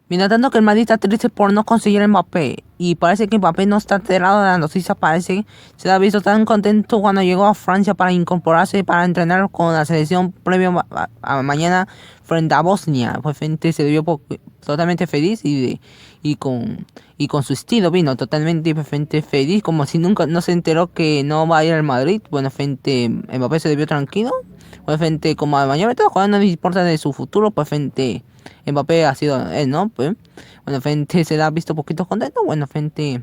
Mientras tanto que el Madrid está triste por no conseguir a Mbappé, y parece que Mbappé no está enterado de la noticia, parece. Se ha visto tan contento cuando llegó a Francia para incorporarse para entrenar con la selección previo a mañana frente a Bosnia. Pues gente se vio totalmente feliz y con su estilo vino totalmente feliz, como si nunca no se enteró que no va a ir al Madrid. Bueno, gente, Mbappé se vio tranquilo. Pues gente, como mayormente los jugadores no les importa de su futuro, pues gente, Mbappé ha sido él, ¿no? Pues, bueno, gente se la ha visto poquito contento. Bueno, gente,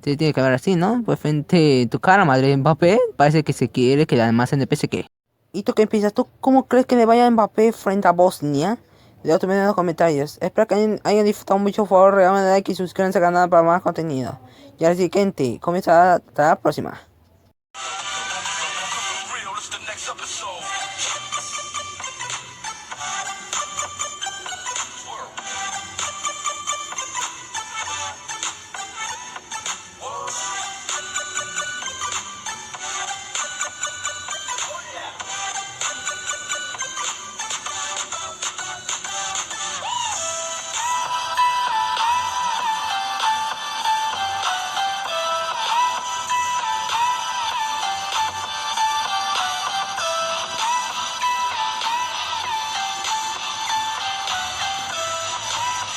se tiene que ver así, ¿no? Pues gente, tu cara, madre, Mbappé, parece que se quiere quedar más en el PSG. ¿Y tú qué piensas? ¿Tú cómo crees que le vaya a Mbappé frente a Bosnia? Dejo tu opinión en los comentarios. Espero que hayan disfrutado mucho. Por favor, regálame like y suscríbanse al canal para más contenido. Y ahora sí, gente, comienza hasta la próxima.